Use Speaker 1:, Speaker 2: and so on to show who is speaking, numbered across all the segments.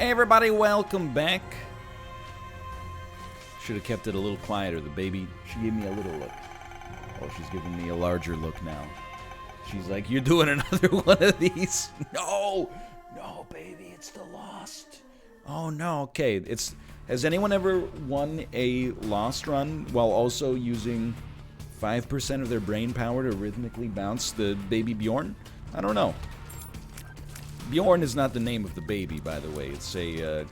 Speaker 1: Hey everybody, welcome back. Should have kept it a little quieter. The baby, she gave me a little look. Oh, she's giving me a larger look now. She's like, you're doing another one of these? No! No, baby, it's the Lost. Oh no, okay. Has anyone ever won a Lost run while also using 5% of their brain power to rhythmically bounce the baby Bjorn? I don't know. Bjorn is not the name of the baby, by the way. It's a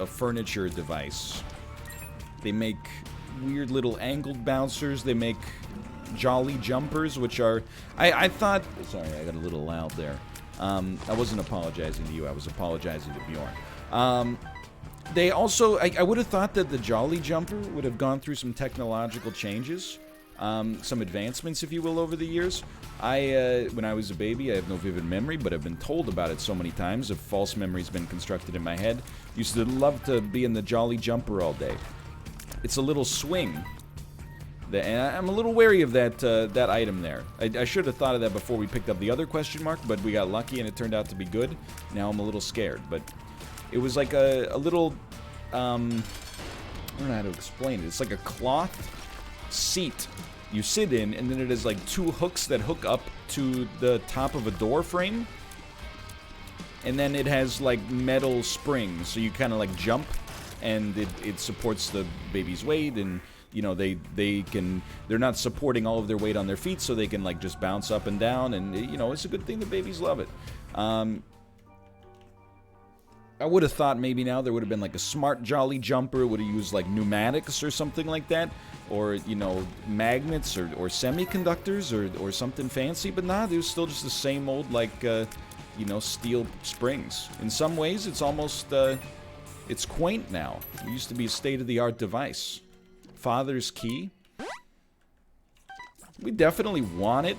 Speaker 1: furniture device. They make weird little angled bouncers. They make jolly jumpers, which are... I thought... Sorry, I got a little loud there. I wasn't apologizing to you. I was apologizing to Bjorn. They also... I would have thought that the jolly jumper would have gone through some technological changes. Some advancements, if you will, over the years. When I was a baby, I have no vivid memory, but I've been told about it so many times. A false memory's been constructed in my head. Used to love to be in the jolly jumper all day. It's a little swing. And I'm a little wary of that item there. I should have thought of that before we picked up the other question mark, but we got lucky and it turned out to be good. Now I'm a little scared, but it was like a little... I don't know how to explain it. It's like a cloth seat you sit in, and then it has like two hooks that hook up to the top of a door frame, and then it has like metal springs, so you kind of like jump, and it supports the baby's weight, and you know they're not supporting all of their weight on their feet, so they can like just bounce up and down, and you know it's a good thing the babies love it. I would have thought maybe now there would have been like a smart jolly jumper, would have used like pneumatics or something like that, or you know magnets or semiconductors or something fancy, but nah, it was still just the same old like you know steel springs. In some ways it's almost it's quaint now. It used to be a state-of-the-art device. Father's key. We definitely want it.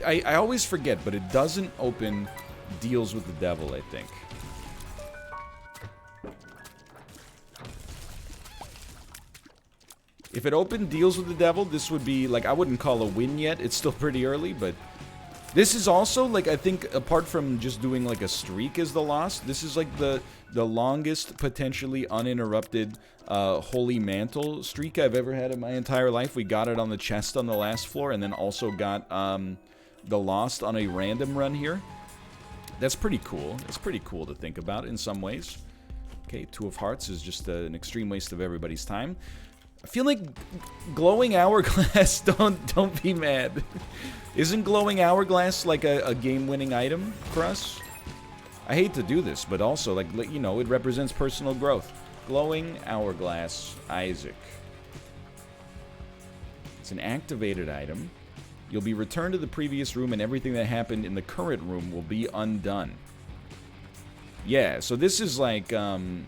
Speaker 1: I always forget, but it doesn't open deals with the devil, I think. If it opened deals with the devil, this would be, like, I wouldn't call a win yet. It's still pretty early, but this is also, like, I think, apart from just doing, like, a streak as the Lost, this is, like, the longest, potentially uninterrupted Holy Mantle streak I've ever had in my entire life. We got it on the chest on the last floor, and then also got the Lost on a random run here. That's pretty cool. It's pretty cool to think about in some ways. Okay, Two of Hearts is just an extreme waste of everybody's time. I feel like Glowing Hourglass, don't be mad. Isn't Glowing Hourglass like a game-winning item for us? I hate to do this, but also, like, you know, it represents personal growth. Glowing Hourglass, Isaac. It's an activated item. You'll be returned to the previous room, and everything that happened in the current room will be undone. Yeah, so this is like, don't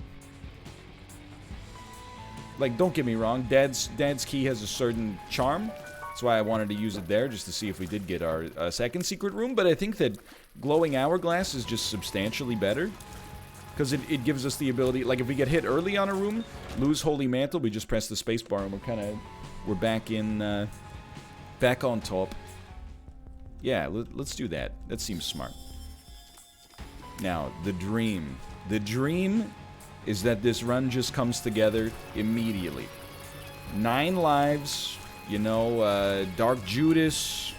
Speaker 1: get me wrong, Dad's key has a certain charm. That's why I wanted to use it there, just to see if we did get our second secret room. But I think that Glowing Hourglass is just substantially better, because it gives us the ability, like if we get hit early on a room, lose Holy Mantle, we just press the spacebar and we're back in, back on top. Yeah, let's do that. That seems smart. Now, the dream. The dream is that this run just comes together immediately. 9 lives, you know, Dark Judas.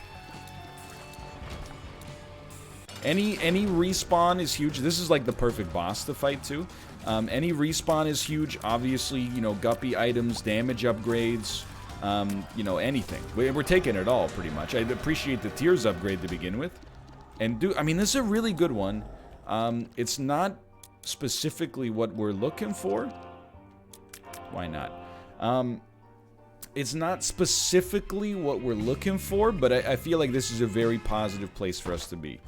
Speaker 1: Any respawn is huge. This is like the perfect boss to fight too. Any respawn is huge. Obviously, you know, guppy items, damage upgrades. You know, anything. We're taking it all, pretty much. I'd appreciate the Tears upgrade to begin with. And I mean, this is a really good one. It's not specifically what we're looking for. Why not? It's not specifically what we're looking for, but I feel like this is a very positive place for us to be.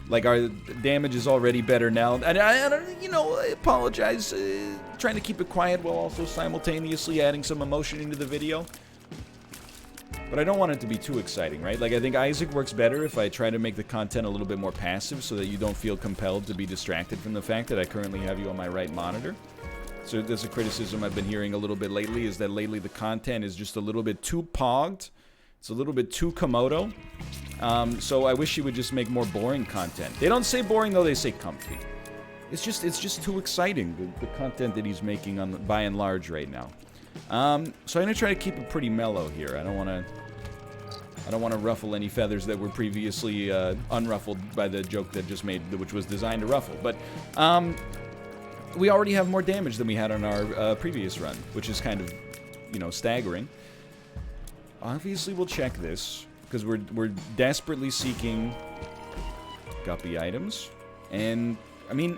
Speaker 1: Like, our damage is already better now. And I don't, you know, I apologize. Trying to keep it quiet while also simultaneously adding some emotion into the video. But I don't want it to be too exciting, right? Like, I think Isaac works better if I try to make the content a little bit more passive so that you don't feel compelled to be distracted from the fact that I currently have you on my right monitor. So there's a criticism I've been hearing a little bit lately, is that lately the content is just a little bit too pogged. It's a little bit too Komodo. So I wish he would just make more boring content. They don't say boring, though, they say comfy. It's just too exciting, the content that he's making on by and large right now. So I'm gonna try to keep it pretty mellow here. I don't want to ruffle any feathers that were previously unruffled by the joke that just made, which was designed to ruffle. But we already have more damage than we had on our previous run, which is kind of, you know, staggering. Obviously, we'll check this because we're desperately seeking guppy items, and I mean,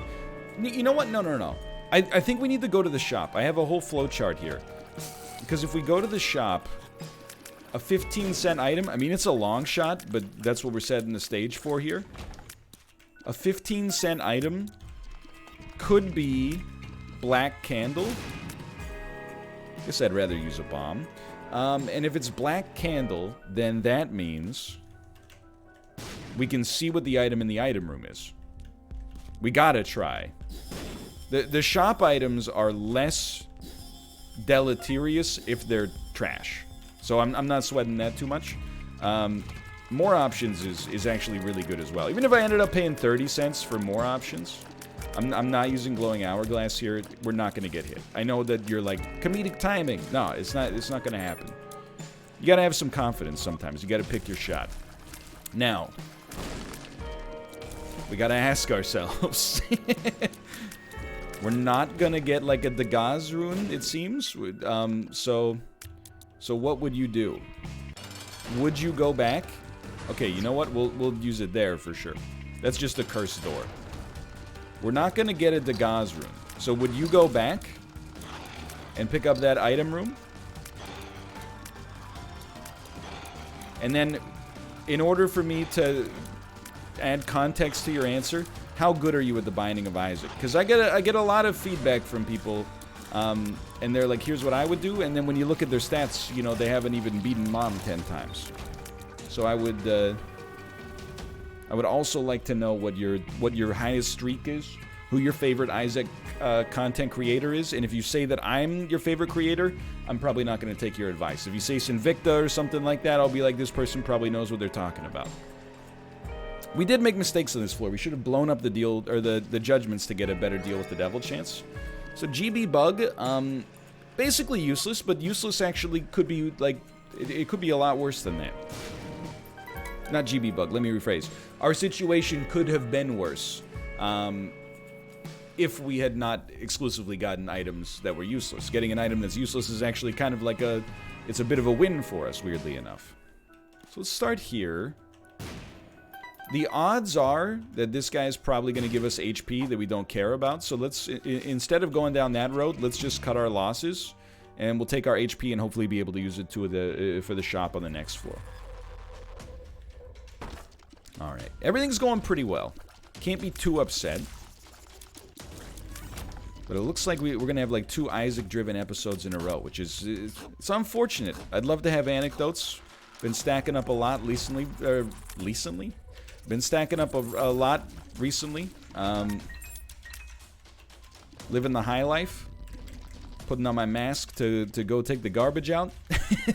Speaker 1: you know what? No. I think we need to go to the shop. I have a whole flow chart here because if we go to the shop. A 15-cent item, I mean, it's a long shot, but that's what we're setting the stage for here. A 15-cent item could be black candle. I guess I'd rather use a bomb. And if it's black candle, then that means we can see what the item in the item room is. We gotta try. The shop items are less deleterious if they're trash. So I'm not sweating that too much. More options is actually really good as well. Even if I ended up paying 30 cents for more options, I'm not using glowing hourglass here. We're not going to get hit. I know that you're like, comedic timing. No, it's not going to happen. You got to have some confidence sometimes. You got to pick your shot. Now, we got to ask ourselves. We're not going to get like a Dagaz rune, it seems. So what would you do? Would you go back? Okay, you know what? We'll use it there for sure. That's just a cursed door. We're not gonna get a Dagaz room. So would you go back and pick up that item room? And then, in order for me to add context to your answer, how good are you with the Binding of Isaac? Because I get a lot of feedback from people. And they're like, here's what I would do, and then when you look at their stats, you know, they haven't even beaten Mom 10 times. So I would also like to know what your highest streak is, who your favorite Isaac content creator is, and if you say that I'm your favorite creator, I'm probably not going to take your advice. If you say Sinvicta or something like that, I'll be like, this person probably knows what they're talking about. We did make mistakes on this floor. We should have blown up the deal, or the judgments to get a better deal with the Devil Chance. So GB Bug, basically useless, but useless actually could be, like, it could be a lot worse than that. Not GB Bug, let me rephrase. Our situation could have been worse if we had not exclusively gotten items that were useless. Getting an item that's useless is actually kind of like it's a bit of a win for us, weirdly enough. So let's start here. The odds are that this guy is probably going to give us HP that we don't care about. So let's, instead of going down that road, let's just cut our losses. And we'll take our HP and hopefully be able to use it for the shop on the next floor. Alright. Everything's going pretty well. Can't be too upset. But it looks like we're going to have like 2 Isaac-driven episodes in a row, which is, it's unfortunate. I'd love to have anecdotes. Been stacking up a lot recently. Been stacking up a lot recently. Living the high life. Putting on my mask to go take the garbage out.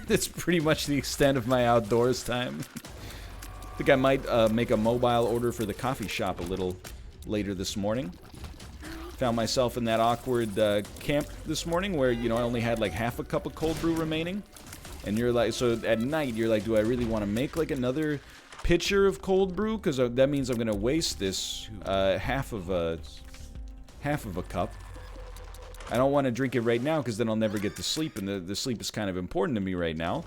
Speaker 1: That's pretty much the extent of my outdoors time. I think I might make a mobile order for the coffee shop a little later this morning. Found myself in that awkward camp this morning where, you know, I only had like half a cup of cold brew remaining. And you're like, so at night, you're like, do I really want to make like another pitcher of cold brew? Because that means I'm going to waste this half of a cup. I don't want to drink it right now because then I'll never get to sleep, and the sleep is kind of important to me right now.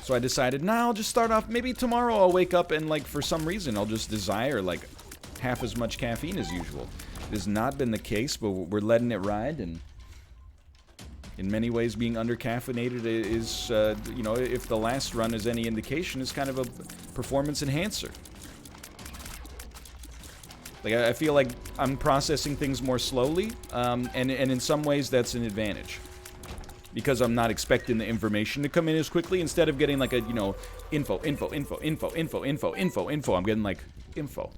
Speaker 1: So I decided, nah, I'll just start off, maybe tomorrow I'll wake up and, like, for some reason, I'll just desire, like, half as much caffeine as usual. It has not been the case, but we're letting it ride, and in many ways, being under-caffeinated is, you know, if the last run is any indication, is kind of a performance enhancer. Like, I feel like I'm processing things more slowly, and in some ways, that's an advantage. Because I'm not expecting the information to come in as quickly. Instead of getting like a, you know, info. I'm getting like, info.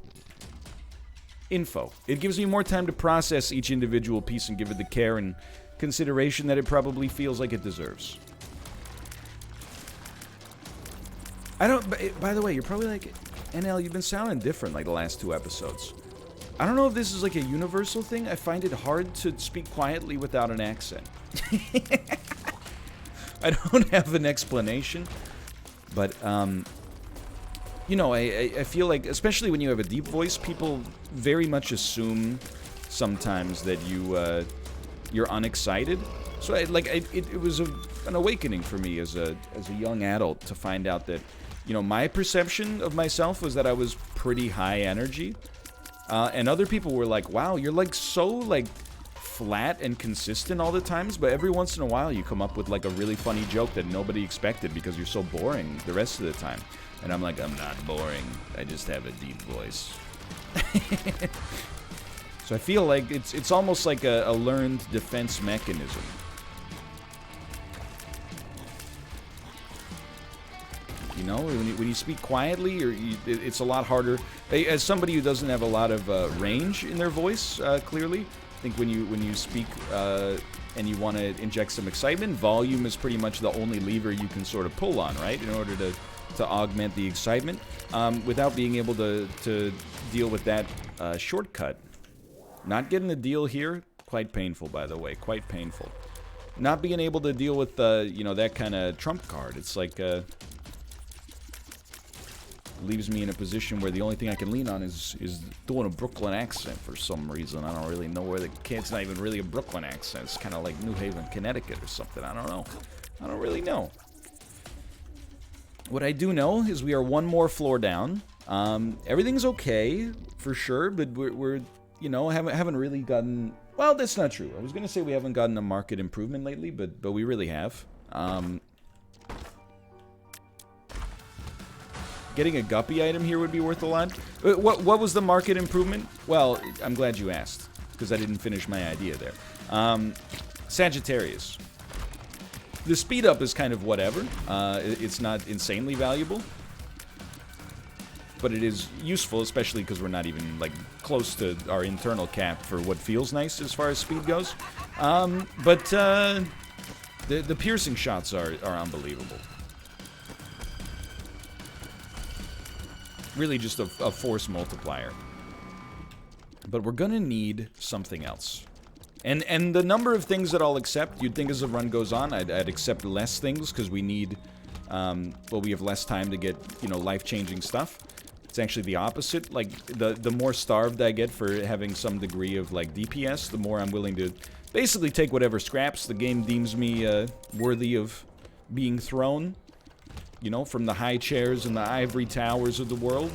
Speaker 1: It gives me more time to process each individual piece and give it the care and consideration that it probably feels like it deserves. I don't. By the way, you're probably like, NL, you've been sounding different like the last 2 episodes. I don't know if this is like a universal thing. I find it hard to speak quietly without an accent. I don't have an explanation, but you know, I feel like, especially when you have a deep voice, people very much assume sometimes that you're unexcited. So it was an awakening for me as a young adult to find out that, you know, my perception of myself was that I was pretty high energy, and other people were like, "Wow, you're like so like flat and consistent all the times, but every once in a while you come up with like a really funny joke that nobody expected because you're so boring the rest of the time." And I'm like, "I'm not boring. I just have a deep voice." So I feel like it's almost like a learned defense mechanism. You know, when you speak quietly, it's a lot harder. As somebody who doesn't have a lot of range in their voice, clearly, I think when you speak and you want to inject some excitement, volume is pretty much the only lever you can sort of pull on, right? In order to augment the excitement, without being able to deal with that shortcut. Not getting a deal here, quite painful, by the way, quite painful. Not being able to deal with you know, that kind of trump card. It's like leaves me in a position where the only thing I can lean on is doing a Brooklyn accent for some reason. I don't really know where it's not even really a Brooklyn accent. It's kind of like New Haven, Connecticut or something. I don't know. I don't really know. What I do know is we are 1 more floor down. Everything's okay for sure, but we're you know, haven't really gotten. Well, that's not true. I was gonna say we haven't gotten a market improvement lately, but we really have. Getting a guppy item here would be worth a lot. What was the market improvement? Well, I'm glad you asked, because I didn't finish my idea there. Sagittarius. The speed up is kind of whatever. It's not insanely valuable, but it is useful, especially because we're not even like close to our internal cap for what feels nice as far as speed goes. But the piercing shots are unbelievable. Really just a force multiplier. But we're gonna need something else. And the number of things that I'll accept, you'd think as the run goes on, I'd accept less things, because we need, well, we have less time to get, you know, life-changing stuff. It's actually the opposite. Like, the more starved I get for having some degree of, like, DPS, the more I'm willing to basically take whatever scraps the game deems me worthy of being thrown. You know, from the high chairs and the ivory towers of the world.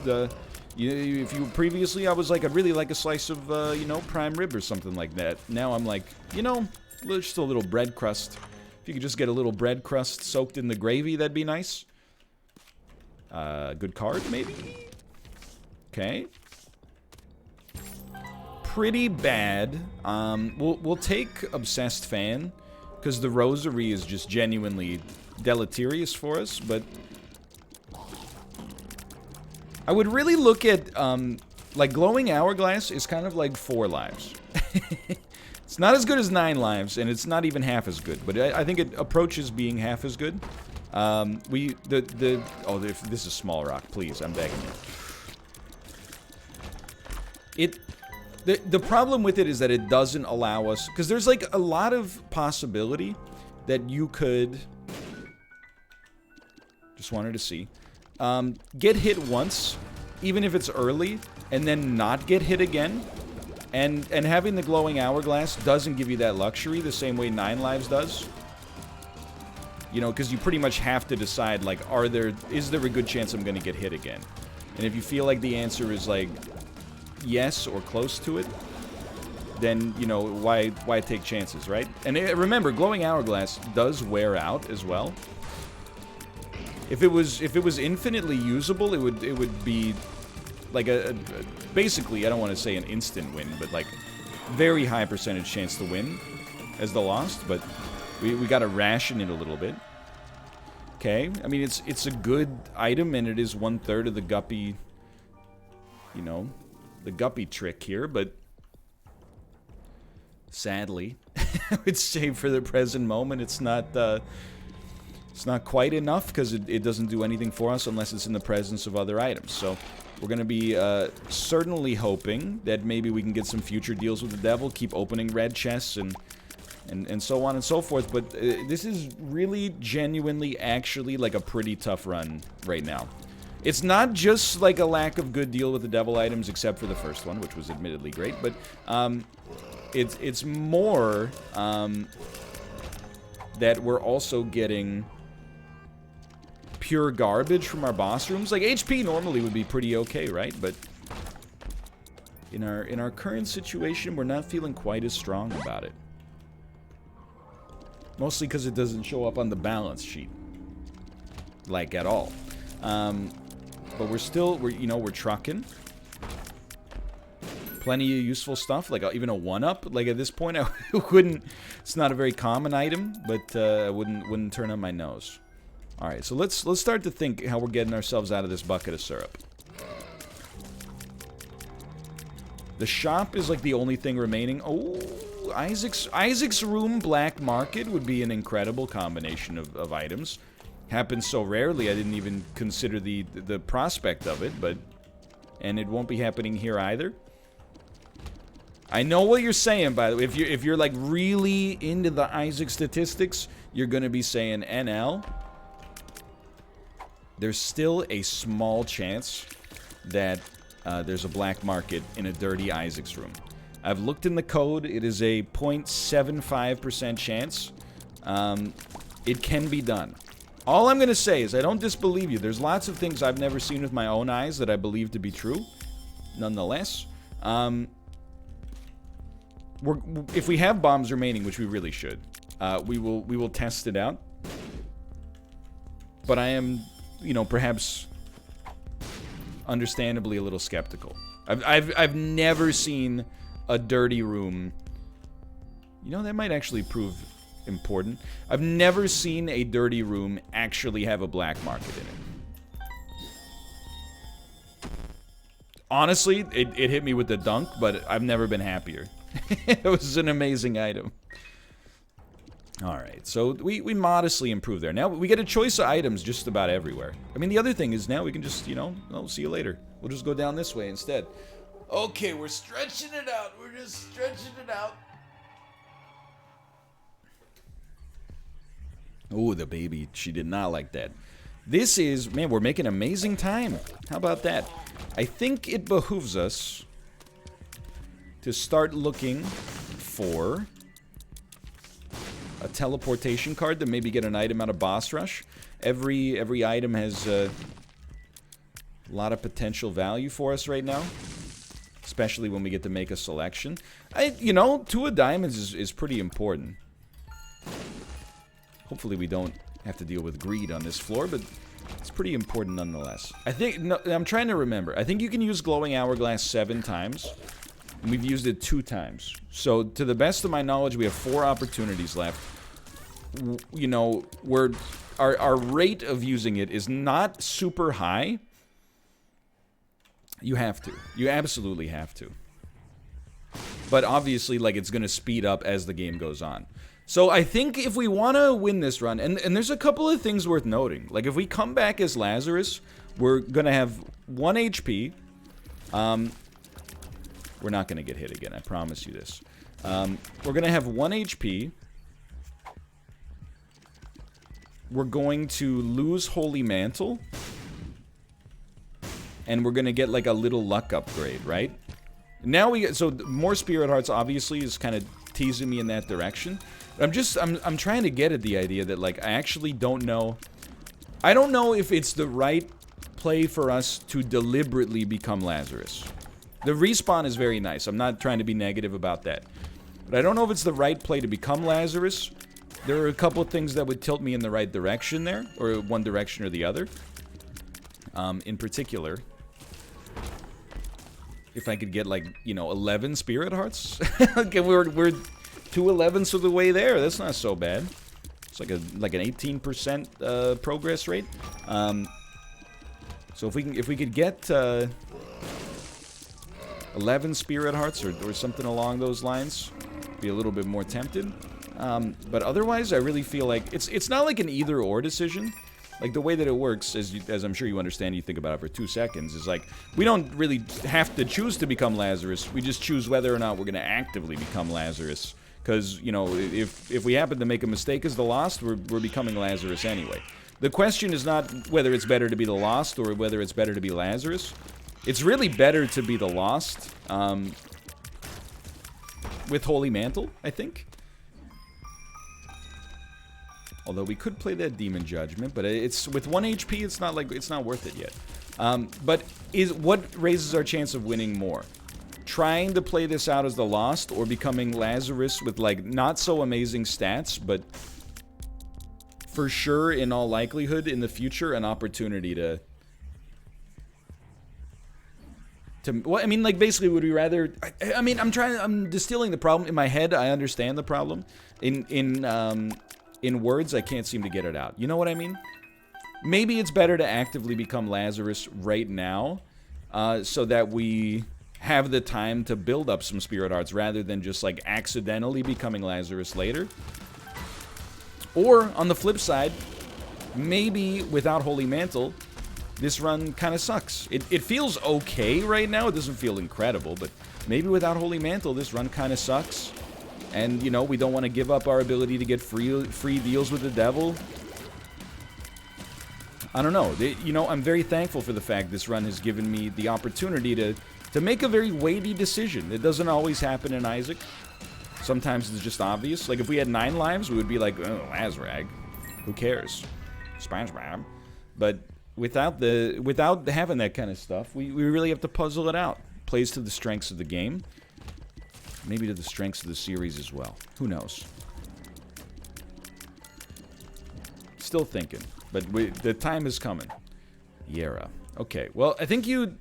Speaker 1: If you previously, I was like, I'd really like a slice of, you know, prime rib or something like that. Now I'm like, you know, just a little bread crust. If you could just get a little bread crust soaked in the gravy, that'd be nice. Good card, maybe? Okay. Pretty bad. We'll take Obsessed Fan, because the Rosary is just genuinely deleterious for us, but I would really look at, like, Glowing Hourglass is kind of like 4 lives. It's not as good as 9 lives, and it's not even half as good, but I think it approaches being half as good. Oh, this is Small Rock, please, I'm begging you. The problem with it is that it doesn't allow us, because there's, like, a lot of possibility that you could, just wanted to see, get hit once, even if it's early, and then not get hit again. And having the Glowing Hourglass doesn't give you that luxury the same way 9 lives does. You know, because you pretty much have to decide, like, is there a good chance I'm going to get hit again? And if you feel like the answer is, like, yes or close to it, then, you know, why take chances, right? And remember, Glowing Hourglass does wear out as well. If it was infinitely usable, it would be like basically, I don't want to say an instant win, but like very high percentage chance to win as the Lost, but we got to ration it a little bit. Okay, I mean it's a good item, and it is 1/3 of the guppy, you know, the guppy trick here, but sadly, I would say for the present moment, it's not It's not quite enough because it doesn't do anything for us unless it's in the presence of other items. So we're going to be certainly hoping that maybe we can get some future deals with the devil, keep opening red chests and so on and so forth. But this is really genuinely actually like a pretty tough run right now. It's not just like a lack of good deal with the devil items, except for the first one, which was admittedly great, but it's more that we're also getting pure garbage from our boss rooms. Like, HP normally would be pretty okay, right? But in our current situation, we're not feeling quite as strong about it. Mostly because it doesn't show up on the balance sheet, like, at all. But we're trucking. Plenty of useful stuff, like even a 1-up. Like, at this point, I wouldn't. It's not a very common item, but I wouldn't turn on my nose. All right, so let's start to think how we're getting ourselves out of this bucket of syrup. The shop is like the only thing remaining. Oh, Isaac's room black market would be an incredible combination of items. Happens so rarely, I didn't even consider the prospect of it, and it won't be happening here either. I know what you're saying, by the way. If you're like really into the Isaac statistics, you're gonna be saying NL. There's still a small chance that there's a black market in a dirty Isaac's room. I've looked in the code. It is a 0.75% chance. It can be done. All I'm going to say is I don't disbelieve you. There's lots of things I've never seen with my own eyes that I believe to be true. Nonetheless, if we have bombs remaining, which we really should, we will test it out. But I am, perhaps understandably a little skeptical. I've never seen a dirty room. That might actually prove important. I've never seen a dirty room actually have a black market in it. Honestly, it hit me with the dunk, but I've never been happier. It was an amazing item. Alright, so we modestly improved there. Now, we get a choice of items just about everywhere. I mean, the other thing is now we can just, see you later. We'll just go down this way instead. Okay, we're stretching it out. We're just stretching it out. Oh, the baby. She did not like that. This is... Man, we're making amazing time. How about that? I think it behooves us to start looking for a teleportation card to maybe get an item out of Boss Rush. Every item has a lot of potential value for us right now. Especially when we get to make a selection. 2 of diamonds is pretty important. Hopefully we don't have to deal with greed on this floor, but it's pretty important nonetheless. I'm trying to remember. I think you can use glowing hourglass 7 times. And we've used it 2 times. So, to the best of my knowledge, we have 4 opportunities left. Our rate of using it is not super high. You have to. You absolutely have to. But obviously, it's going to speed up as the game goes on. So I think if we want to win this run, and there's a couple of things worth noting. Like, if we come back as Lazarus, we're going to have 1 HP. We're not going to get hit again, I promise you this. We're going to have 1 HP. We're going to lose Holy Mantle. And we're going to get, a little luck upgrade, right? Now we get... So, more Spirit Hearts, obviously, is kind of teasing me in that direction. I'm trying to get at the idea that, I actually don't know... I don't know if it's the right play for us to deliberately become Lazarus. The respawn is very nice. I'm not trying to be negative about that. But I don't know if it's the right play to become Lazarus. There are a couple of things that would tilt me in the right direction there. Or one direction or the other. In particular, if I could get, 11 Spirit Hearts. Okay, we're 2 11ths of the way there. That's not so bad. It's like an 18% progress rate. So if we could get 11 Spirit Hearts or something along those lines, be a little bit more tempted. But otherwise, I really feel like it's not like an either-or decision. Like, the way that it works, as I'm sure you understand, you think about it for 2 seconds, is like, we don't really have to choose to become Lazarus. We just choose whether or not we're going to actively become Lazarus. Because, you know, if we happen to make a mistake as the Lost, we're becoming Lazarus anyway. The question is not whether it's better to be the Lost or whether it's better to be Lazarus. It's really better to be the Lost, with Holy Mantle, I think. Although we could play that Demon Judgment, but it's with 1 HP, it's not like it's not worth it yet. But what raises our chance of winning more? Trying to play this out as the Lost, or becoming Lazarus with like not so amazing stats, but for sure, in all likelihood, in the future, an opportunity to. Well, I mean, like, basically, would we rather? I mean, I'm distilling the problem in my head. I understand the problem. In words, I can't seem to get it out. You know what I mean? Maybe it's better to actively become Lazarus right now, so that we have the time to build up some Spirit Hearts rather than just, like, accidentally becoming Lazarus later. Or, on the flip side, maybe without Holy Mantle, this run kind of sucks. It feels okay right now. It doesn't feel incredible, but maybe without Holy Mantle, this run kind of sucks. And, you know, we don't want to give up our ability to get free deals with the devil. I don't know. You know, I'm very thankful for the fact this run has given me the opportunity to make a very weighty decision. It doesn't always happen in Isaac. Sometimes it's just obvious. Like, if we had 9 lives, we would be like, oh, Azrag. Who cares? SpongeBob. But without having that kind of stuff, we really have to puzzle it out. Plays to the strengths of the game. Maybe to the strengths of the series as well. Who knows? Still thinking. But the time is coming. Yera. Okay, well, I think you...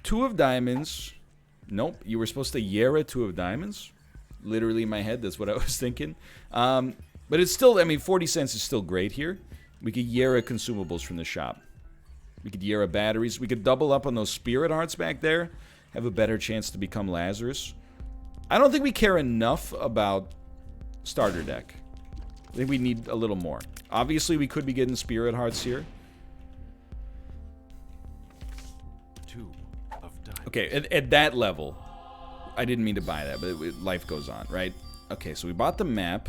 Speaker 1: 2 of diamonds. Nope, you were supposed to Yera 2 of diamonds. Literally in my head, that's what I was thinking. But it's still, I mean, 40 cents is still great here. We could Yera consumables from the shop. We could Yera batteries. We could double up on those Spirit Hearts back there. Have a better chance to become Lazarus. I don't think we care enough about starter deck. I think we need a little more. Obviously, we could be getting Spirit Hearts here.
Speaker 2: 2 of diamonds.
Speaker 1: Okay, at that level, I didn't mean to buy that, but life goes on, right? Okay, so we bought the map,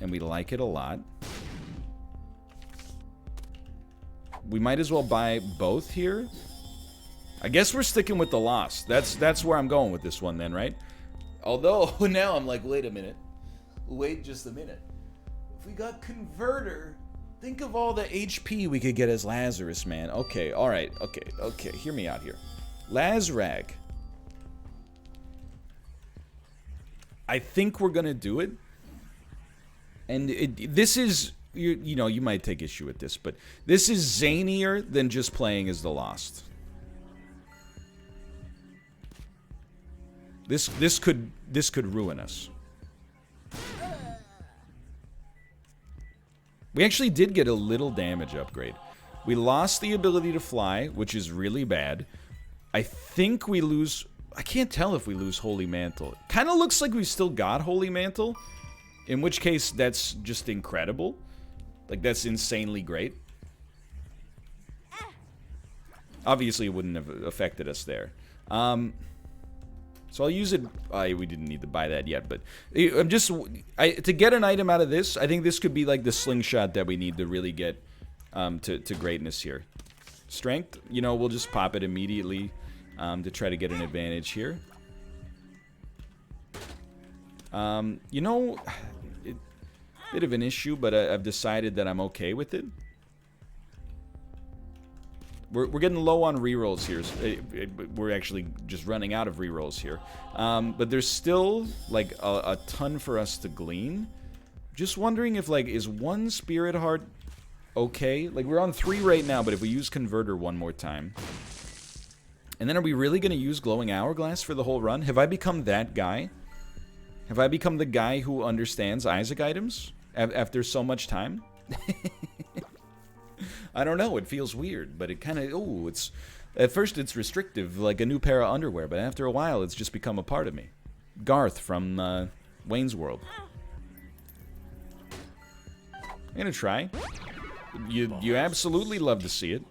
Speaker 1: and we like it a lot. We might as well buy both here. I guess we're sticking with the Lost. That's where I'm going with this one then, right? Although, now I'm like, wait a minute. Wait just a minute. If we got Converter, think of all the HP we could get as Lazarus, man. Okay, alright, okay, hear me out here. Lazrag. I think we're gonna do it. And this is, you know, you might take issue with this, but this is zanier than just playing as the Lost. This could ruin us. We actually did get a little damage upgrade. We lost the ability to fly, which is really bad. I think we lose... I can't tell if we lose Holy Mantle. Kind of looks like we've still got Holy Mantle. In which case, that's just incredible. Like, that's insanely great. Obviously, it wouldn't have affected us there. So I'll use it. We didn't need to buy that yet, but I'm just to get an item out of this. I think this could be like the slingshot that we need to really get to greatness here. Strength, you know, we'll just pop it immediately to try to get an advantage here. You know, bit of an issue, but I've decided that I'm okay with it. We're getting low on rerolls here. We're actually just running out of rerolls here. But there's still, like, a ton for us to glean. Just wondering if, like, is 1 Spirit Heart okay? Like, we're on 3 right now, but if we use Converter one more time. And then are we really going to use Glowing Hourglass for the whole run? Have I become that guy? Have I become the guy who understands Isaac items after so much time? I don't know, it feels weird, but it kind of, oh, it's, at first it's restrictive, like a new pair of underwear, but after a while it's just become a part of me. Garth from Wayne's World. I'm gonna try. You absolutely love to see it.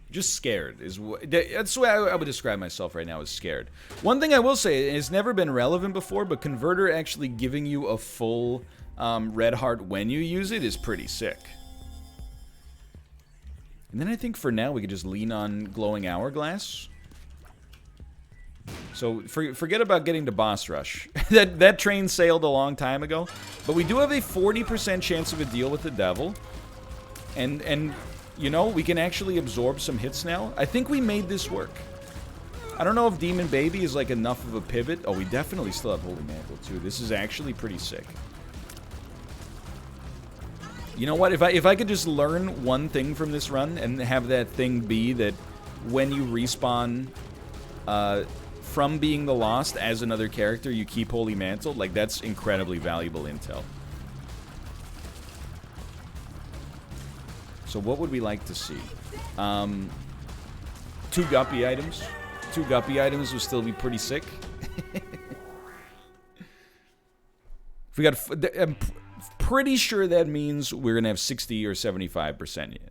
Speaker 1: Just scared is that's the way I would describe myself right now, is scared. One thing I will say, it's never been relevant before, but Converter actually giving you a full red heart when you use it is pretty sick. And then I think for now we could just lean on Glowing Hourglass. So forget about getting to boss rush. that train sailed a long time ago, but we do have a 40% chance of a deal with the devil, and you know, we can actually absorb some hits now. I think we made this work. I don't know if Demon Baby is like enough of a pivot. Oh, we definitely still have Holy Mantle too. This is actually pretty sick. You know what? If I could just learn one thing from this run and have that thing be that when you respawn from being the Lost as another character, you keep Holy Mantle, like that's incredibly valuable intel. So what would we like to see? 2 Guppy items. 2 Guppy items would still be pretty sick. If we got, I'm pretty sure that means we're gonna have 60 or 75% yet.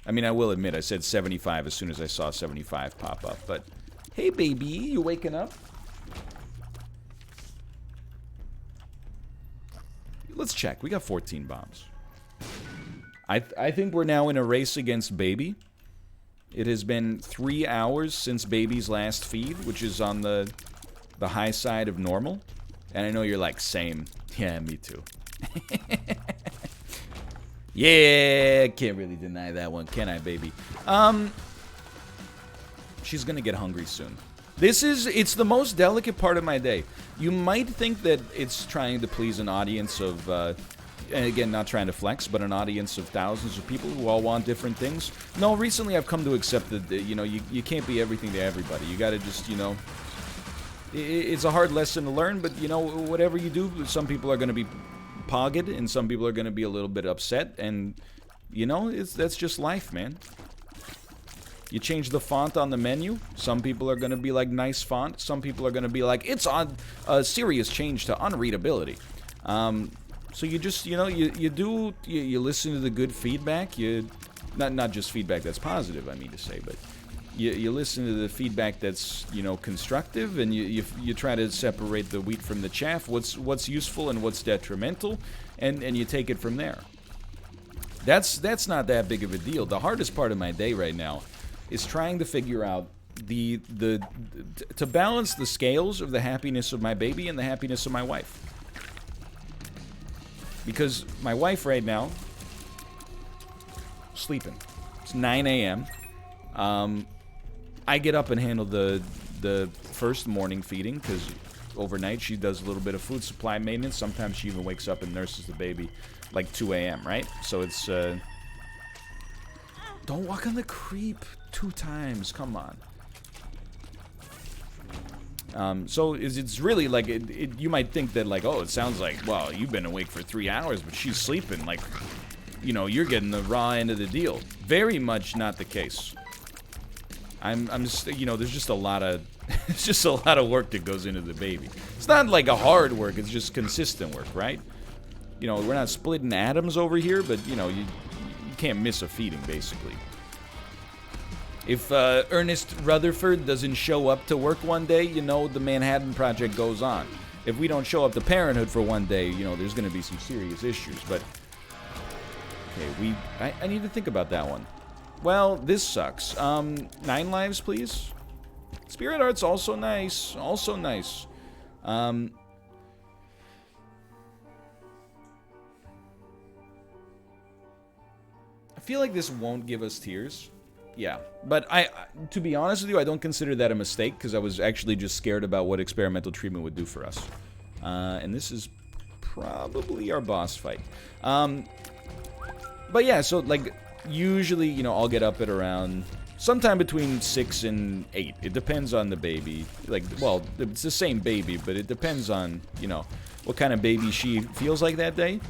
Speaker 1: I mean, I will admit I said 75 as soon as I saw 75 pop up. But hey, baby, you waking up? Let's check. We got 14 bombs. I think we're now in a race against Baby. It has been 3 hours since Baby's last feed, which is on the high side of normal. And I know you're like, same. Yeah, me too. Yeah, can't really deny that one, can I, baby? She's gonna get hungry soon. It's the most delicate part of my day. You might think that it's trying to please an audience of, and again, not trying to flex, but an audience of thousands of people who all want different things. No, recently I've come to accept that, you know, you can't be everything to everybody. You gotta just, you know, it's a hard lesson to learn, but, you know, whatever you do, some people are gonna be pogged, and some people are gonna be a little bit upset, and, you know, that's just life, man. You change the font on the menu, some people are gonna be like, nice font. Some people are gonna be like, it's on a serious change to unreadability. So you just, you know, you listen to the good feedback. Not just feedback that's positive, I mean to say, but you listen to the feedback that's, you know, constructive, and you try to separate the wheat from the chaff. What's useful and what's detrimental, and you take it from there. That's not that big of a deal. The hardest part of my day right now is trying to figure out to balance the scales of the happiness of my baby and the happiness of my wife. Because my wife right now, sleeping. It's 9 a.m. I get up and handle the first morning feeding, because overnight she does a little bit of food supply maintenance. Sometimes she even wakes up and nurses the baby like 2 a.m., right? So it's, don't walk on the creep 2 times, come on. So it's really like, you might think that like, oh, it sounds like, well, you've been awake for 3 hours, but she's sleeping, like, you know, you're getting the raw end of the deal. Very much not the case. I'm just, you know, there's just a lot of, it's just a lot of work that goes into the baby. It's not like a hard work, it's just consistent work, right? You know, we're not splitting atoms over here, but, you know, you can't miss a feeding, basically. If Ernest Rutherford doesn't show up to work one day, you know, the Manhattan Project goes on. If we don't show up to Parenthood for one day, you know, there's going to be some serious issues. But, okay, I need to think about that one. Well, this sucks. 9 lives, please. Spirit Heart's also nice. Also nice. I feel like this won't give us tears. Yeah, but to be honest with you, I don't consider that a mistake, because I was actually just scared about what experimental treatment would do for us. And this is probably our boss fight. But yeah, so like, usually, you know, I'll get up at around sometime between 6 and 8. It depends on the baby. Like, well, it's the same baby, but it depends on, you know, what kind of baby she feels like that day.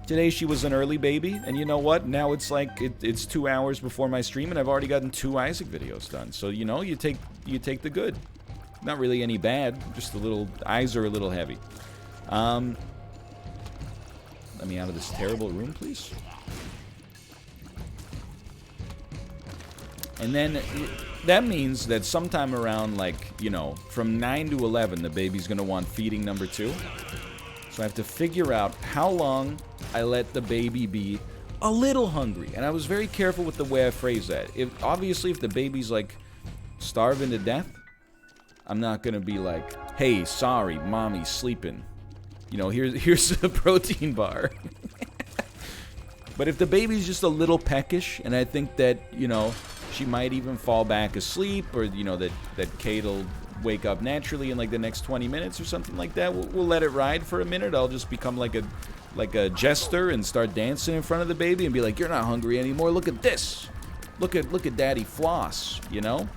Speaker 1: Today she was an early baby, and you know what? Now it's like it's 2 hours before my stream, and I've already gotten 2 Isaac videos done. So you know, you take the good. Not really any bad, just a little. Eyes are a little heavy. Let me out of this terrible room, please. And then that means that sometime around, like, you know, from 9 to 11, the baby's gonna want feeding number 2. So I have to figure out how long I let the baby be a little hungry. And I was very careful with the way I phrase that. Obviously, if the baby's, like, starving to death, I'm not gonna be like, hey, sorry, mommy's sleeping. You know, here's a protein bar. But if the baby's just a little peckish, and I think that, you know, she might even fall back asleep, or, you know, that Kate will wake up naturally in, like, the next 20 minutes or something like that, we'll let it ride for a minute. I'll just become like a jester and start dancing in front of the baby and be like, you're not hungry anymore, look at this. Look at daddy floss, you know?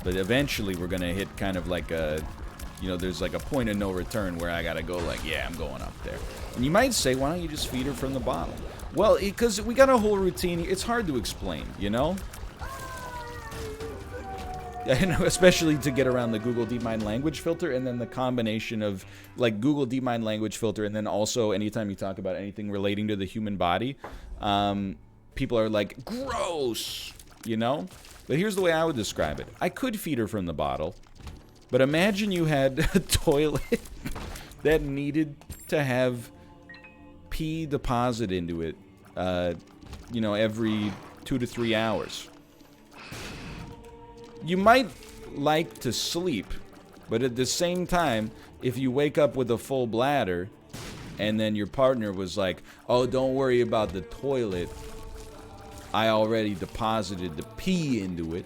Speaker 1: But eventually we're gonna hit kind of like a, you know, there's like a point of no return where I gotta go like, yeah, I'm going up there. And you might say, why don't you just feed her from the bottle? Well, because we got a whole routine. It's hard to explain, you know? Especially to get around the Google DeepMind language filter, and then the combination of, like, Google DeepMind language filter, and then also anytime you talk about anything relating to the human body, people are like, gross, you know? But here's the way I would describe it. I could feed her from the bottle, but imagine you had a toilet that needed to have pee deposit into it, you know, every 2 to 3 hours. You might like to sleep, but at the same time, if you wake up with a full bladder, and then your partner was like, oh, don't worry about the toilet, I already deposited the pee into it,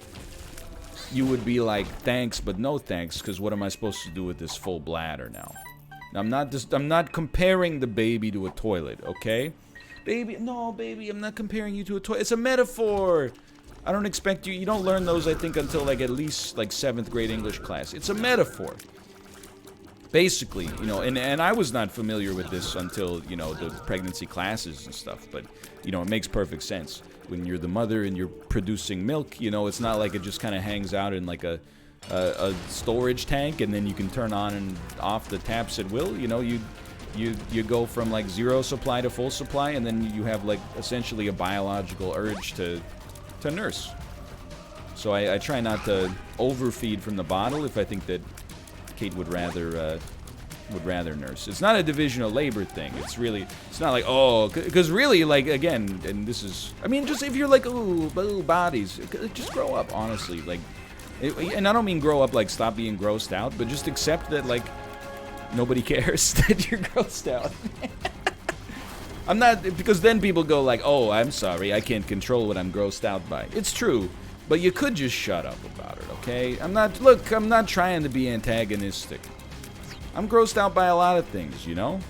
Speaker 1: you would be like, thanks, but no thanks, because what am I supposed to do with this full bladder now? I'm not comparing the baby to a toilet, okay? Baby, no, baby, I'm not comparing you to a toilet. It's a metaphor. I don't expect you don't learn those, I think, until, like, at least, like, 7th grade English class. It's a metaphor. Basically, you know, and I was not familiar with this until, you know, the pregnancy classes and stuff, but, you know, it makes perfect sense. When you're the mother and you're producing milk, you know, it's not like it just kind of hangs out in, like, a storage tank, and then you can turn on and off the taps at will. You know, you go from, like, 0 supply to full supply, and then you have, like, essentially a biological urge to nurse. So I try not to overfeed from the bottle if I think that Kate would rather nurse. It's not a division of labor thing. It's not like, oh, because really, like, again, and this is, I mean, just if you're like, ooh, bodies, just grow up, honestly. Like, and I don't mean grow up like stop being grossed out, but just accept that, like, nobody cares that you're grossed out. I'm not, because then people go like, oh, I'm sorry, I can't control what I'm grossed out by. It's true, but you could just shut up about it, okay? I'm not trying to be antagonistic. I'm grossed out by a lot of things, you know?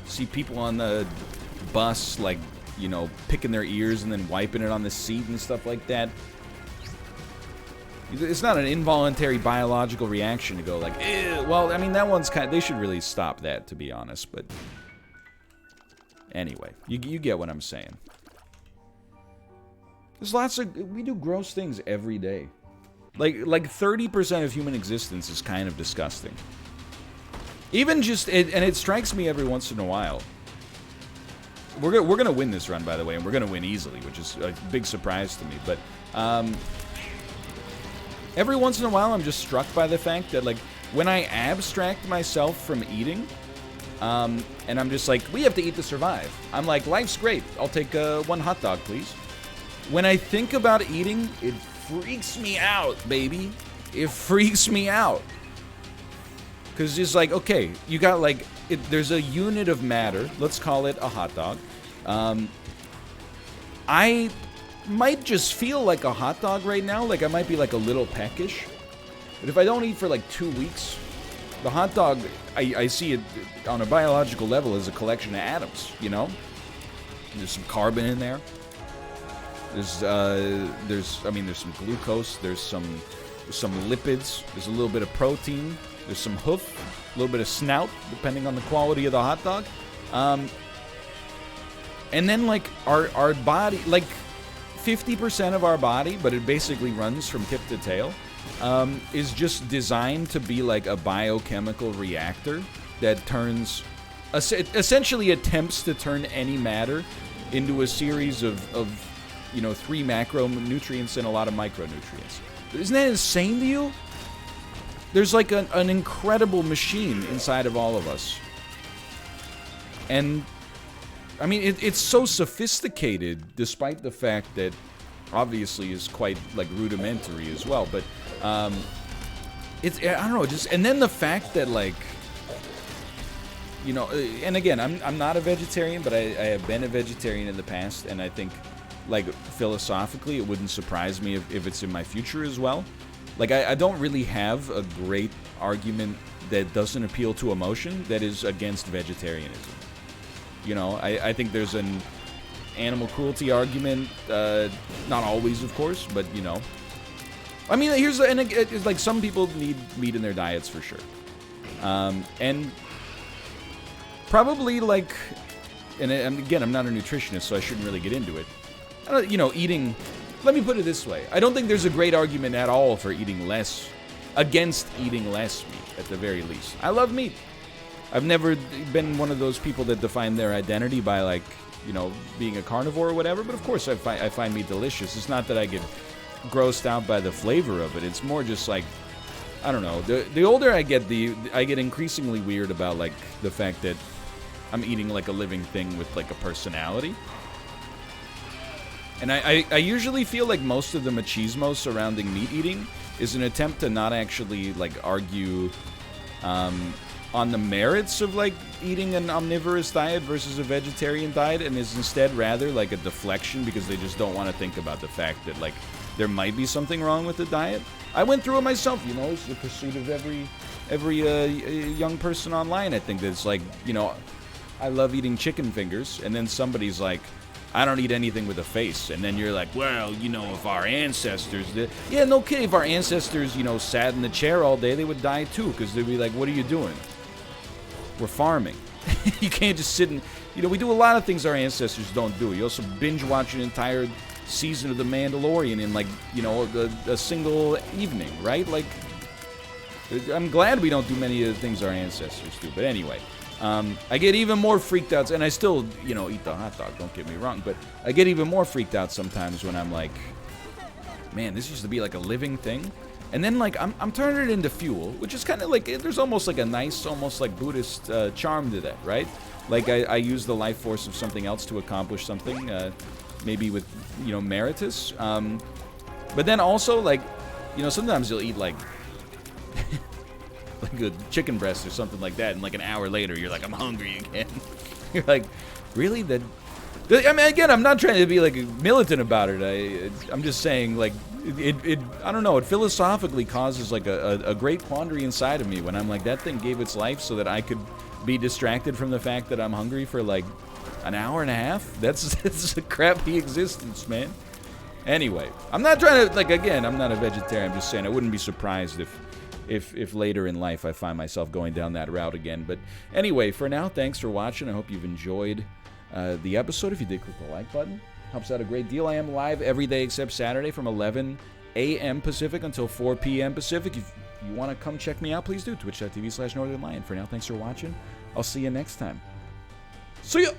Speaker 1: See people on the bus, like, you know, picking their ears and then wiping it on the seat and stuff like that. It's not an involuntary biological reaction to go like, ew. Well, I mean, that one's kind of, they should really stop that, to be honest, but anyway, you get what I'm saying. There's lots of, we do gross things every day. Like 30% of human existence is kind of disgusting. Even just, and it strikes me every once in a while. We're gonna win this run, by the way, and we're gonna win easily, which is a big surprise to me, but, every once in a while, I'm just struck by the fact that, like, when I abstract myself from eating, and I'm just like, we have to eat to survive. I'm like, life's great. I'll take 1 hot dog, please. When I think about eating, it freaks me out, baby. It freaks me out. Because it's like, okay, you got, like, there's a unit of matter. Let's call it a hot dog. I might just feel like a hot dog right now. Like, I might be, like, a little peckish. But if I don't eat for, like, 2 weeks, the hot dog, I see it on a biological level as a collection of atoms, you know? There's some carbon in there. There's some glucose. There's some lipids. There's a little bit of protein. There's some hoof, a little bit of snout, depending on the quality of the hot dog. And then, like, our body, like, 50% of our body, but it basically runs from tip to tail, is just designed to be like a biochemical reactor that turns, essentially attempts to turn any matter into a series of 3 macronutrients and a lot of micronutrients. Isn't that insane to you? There's like an incredible machine inside of all of us. And, I mean, it's so sophisticated, despite the fact that, obviously, is quite, like, rudimentary as well. But, it's, I don't know, just, and then the fact that, like, you know, and again, I'm not a vegetarian, but I have been a vegetarian in the past, and I think, like, philosophically, it wouldn't surprise me if it's in my future as well. Like, I don't really have a great argument that doesn't appeal to emotion that is against vegetarianism. You know, I think there's an animal cruelty argument, not always, of course, but, you know. I mean, it's like some people need meat in their diets for sure. And probably, like, and again, I'm not a nutritionist, so I shouldn't really get into it. You know, eating, let me put it this way. I don't think there's a great argument at all for eating less, against eating less meat, at the very least. I love meat. I've never been one of those people that define their identity by, like, you know, being a carnivore or whatever, but of course I find meat delicious. It's not that I get grossed out by the flavor of it. It's more just like, I don't know. The older I get, I get increasingly weird about, like, the fact that I'm eating, like, a living thing with, like, a personality. And I usually feel like most of the machismo surrounding meat eating is an attempt to not actually, like, argue on the merits of, like, eating an omnivorous diet versus a vegetarian diet, and is instead rather like a deflection because they just don't want to think about the fact that, like, there might be something wrong with the diet. I went through it myself, you know. It's the pursuit of every young person online. I think that's like, you know, I love eating chicken fingers, and then somebody's like, I don't eat anything with a face. And then you're like, well, you know, if our ancestors did... Yeah, no kidding. If our ancestors, you know, sat in the chair all day, they would die too, because they'd be like, what are you doing? We're farming. You can't just sit and... You know, we do a lot of things our ancestors don't do. You also binge watch an entire season of The Mandalorian in, like, you know, a single evening, right? Like, I'm glad we don't do many of the things our ancestors do. But anyway... I get even more freaked out, and I still, you know, eat the hot dog, don't get me wrong, but I get even more freaked out sometimes when I'm like, man, this used to be like a living thing, and then, like, I'm turning it into fuel, which is kind of like, there's almost like a nice, almost like Buddhist charm to that, right? Like, I use the life force of something else to accomplish something, maybe with, you know, meritus, but then also, like, you know, sometimes you'll eat, like, like a chicken breast or something like that, and like an hour later you're like, I'm hungry again. You're like, really? I mean, again, I'm not trying to be like militant about it. I'm just saying, like, it I don't know, it philosophically causes like a great quandary inside of me when I'm like, that thing gave its life so that I could be distracted from the fact that I'm hungry for like an hour and a half. That's a crappy existence, man. Anyway, I'm not trying to, like, again, I'm not a vegetarian. I'm just saying I wouldn't be surprised if later in life I find myself going down that route again. But anyway, for now, thanks for watching. I hope you've enjoyed the episode. If you did, click the like button. Helps out a great deal. I am live every day except Saturday from 11 a.m. Pacific until 4 p.m. Pacific. If you want to come check me out, please do. Twitch.tv/Northernlion. For now, thanks for watching. I'll see you next time. See ya!